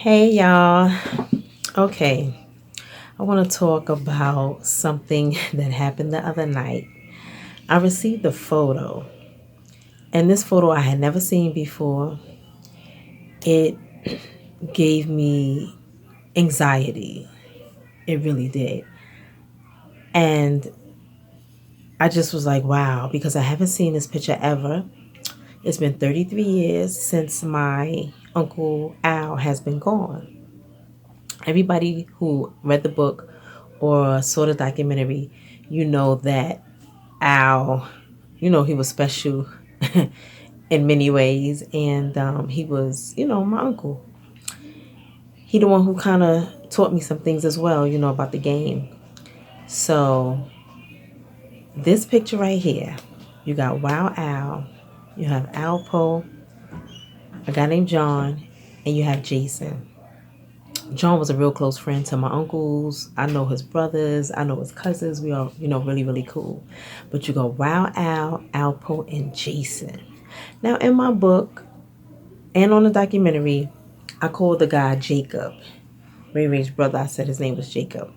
Hey y'all. Okay, I want to talk about something that happened the other night. I received a photo, and this photo I had never seen before. It gave me anxiety. It really did. And I just was like, wow, because I haven't seen this picture ever. It's been 33 years since my Uncle Al has been gone. Everybody who read the book or saw the documentary, you know that Al, he was special in many ways, and he was, my uncle. He the one who kind of taught me some things as well, about the game. So this picture right here, you got Wild Al, you have Alpo, a guy named John, and you have Jason. John was a real close friend to my uncles. I know his brothers. I know his cousins. We are, really, really cool. But you go Wild Al, Alpo, and Jason. Now, in my book and on the documentary, I called the guy Jacob. Ray Ray's brother, I said his name was Jacob.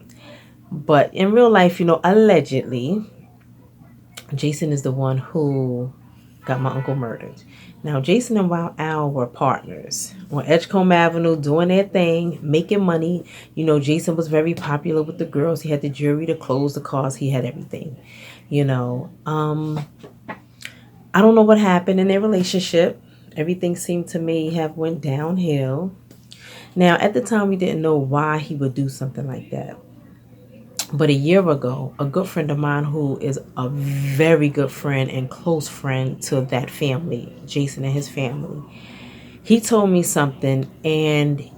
But in real life, allegedly, Jason is the one who got my uncle murdered. Now, Jason and Wild Al were partners on Edgecombe Avenue doing their thing, making money. Jason was very popular with the girls. He had the jewelry, the clothes, the cars. He had everything. You know, um, I don't know what happened in their relationship. Everything seemed to me have went downhill. Now, at the time, we didn't know why he would do something like that. But a year ago, a good friend of mine who is a very good friend and close friend to that family, Jason and his family, he told me something and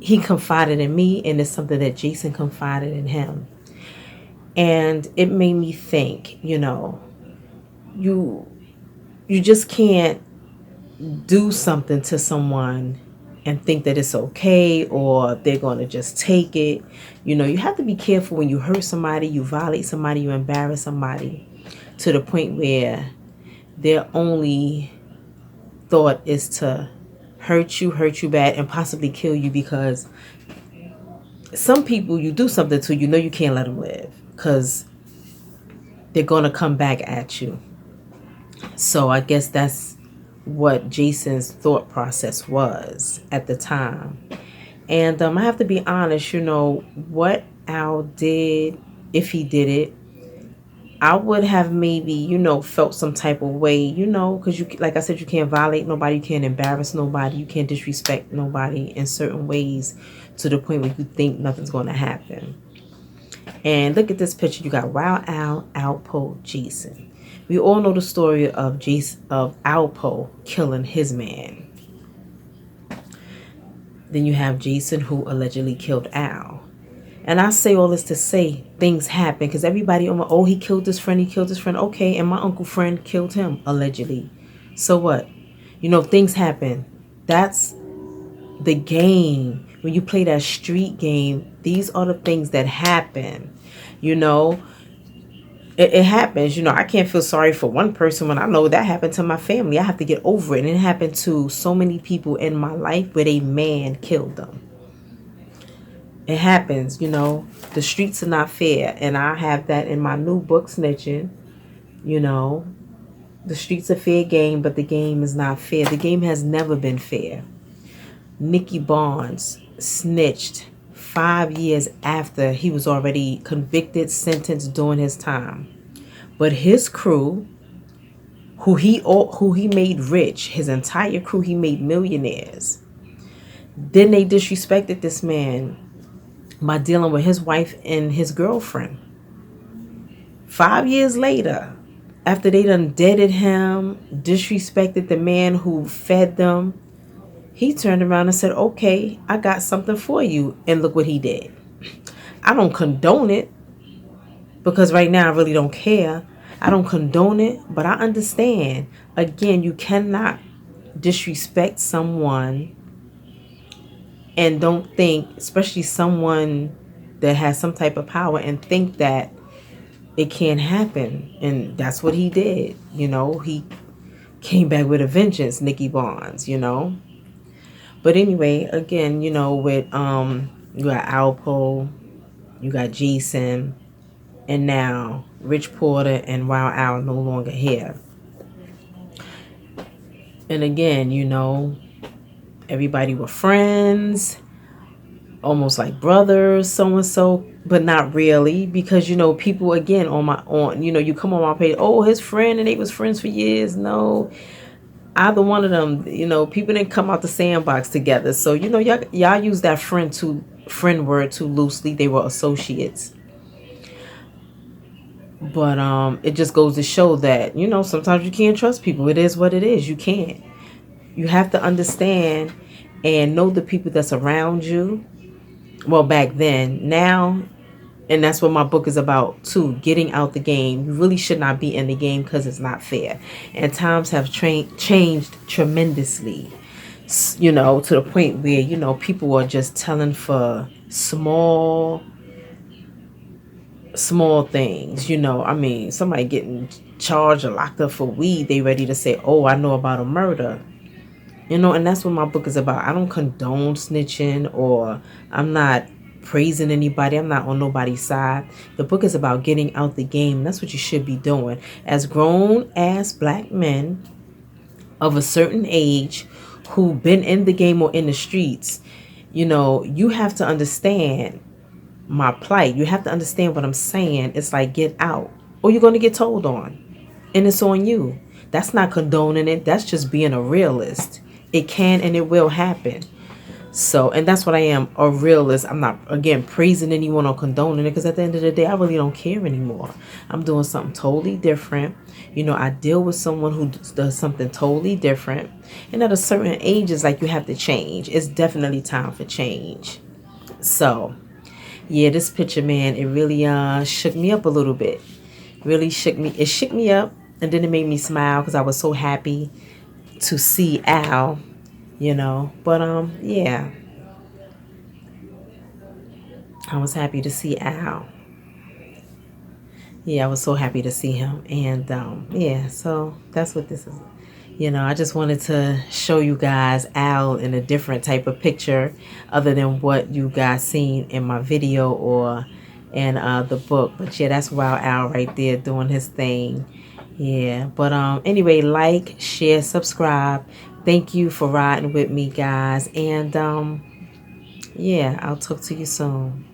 he confided in me, and it's something that Jason confided in him. And it made me think, you you just can't do something to someone and think that it's okay or they're going to just take it. You have to be careful when you hurt somebody, you violate somebody, you embarrass somebody to the point where their only thought is to hurt you bad, and possibly kill you, because some people you do something to, you can't let them live because they're going to come back at you. So I guess that's what Jason's thought process was at the time. And I have to be honest, what Al did, if he did it, I would have maybe, felt some type of way, because like I said, you can't violate nobody, you can't embarrass nobody, you can't disrespect nobody in certain ways to the point where you think nothing's going to happen. And look at this picture. You got Wild Al, Alpo, Jason. We all know the story of Alpo killing his man. Then you have Jason, who allegedly killed Al. And I say all this to say things happen, because everybody, oh, he killed his friend, he killed his friend. Okay, and my uncle friend killed him, allegedly. So what? Things happen. That's the game. When you play that street game, these are the things that happen. You know, it happens. I can't feel sorry for one person when I know that happened to my family. I have to get over it. And it happened to so many people in my life where a man killed them. It happens. The streets are not fair. And I have that in my new book, Snitching. You know, the streets are fair game, but the game is not fair. The game has never been fair. Nicky Barnes snitched 5 years after he was already convicted, sentenced, doing his time. But his crew, who he made rich, his entire crew, he made millionaires. Then they disrespected this man by dealing with his wife and his girlfriend. 5 years later, after they done deaded him, disrespected the man who fed them, he turned around and said, okay, I got something for you. And look what he did. I don't condone it, because right now I really don't care. I don't condone it, but I understand. Again, you cannot disrespect someone and don't think, especially someone that has some type of power, and think that it can't happen. And that's what he did. He came back with a vengeance, Nicky Barnes. But anyway, again, with you got Alpo, you got Jason, and now Rich Porter and Wild Al no longer here. And again, everybody were friends, almost like brothers, so and so, but not really, because people again on you come on my page, oh, his friend, and they was friends for years. No, either one of them, people didn't come out the sandbox together. So y'all use that friend word too loosely. They were associates. But it just goes to show that sometimes you can't trust people. It is what it is. You can't. You have to understand and know the people that's around you. Well, back then, now, and that's what my book is about too. Getting out the game. You really should not be in the game because it's not fair. And times have changed tremendously. To the point where people are just telling for small things. I mean, somebody getting charged or locked up for weed, they ready to say, oh, I know about a murder. And that's what my book is about. I don't condone snitching, or I'm not praising anybody. I'm not on nobody's side. The book is about getting out the game. That's what you should be doing. As grown ass black men of a certain age who've been in the game or in the streets, you have to understand my plight. You have to understand what I'm saying. It's like, get out, or you're going to get told on. And it's on you. That's not condoning it. That's just being a realist. It can and it will happen. So, and that's what I am, a realist. I'm not, again, praising anyone or condoning it, because at the end of the day, I really don't care anymore. I'm doing something totally different. I deal with someone who does something totally different. And at a certain age, it's like you have to change. It's definitely time for change. So, yeah, this picture, man, it really shook me up a little bit. Really shook me. It shook me up, and then it made me smile because I was so happy to see Al, But yeah, I was happy to see Al. Yeah, I was so happy to see him, and yeah, so that's what this is. I just wanted to show you guys Al in a different type of picture, other than what you guys seen in my video or in the book. But yeah, that's Wild Al right there doing his thing. Yeah, but anyway, like, share, subscribe. Thank you for riding with me, guys, and yeah, I'll talk to you soon.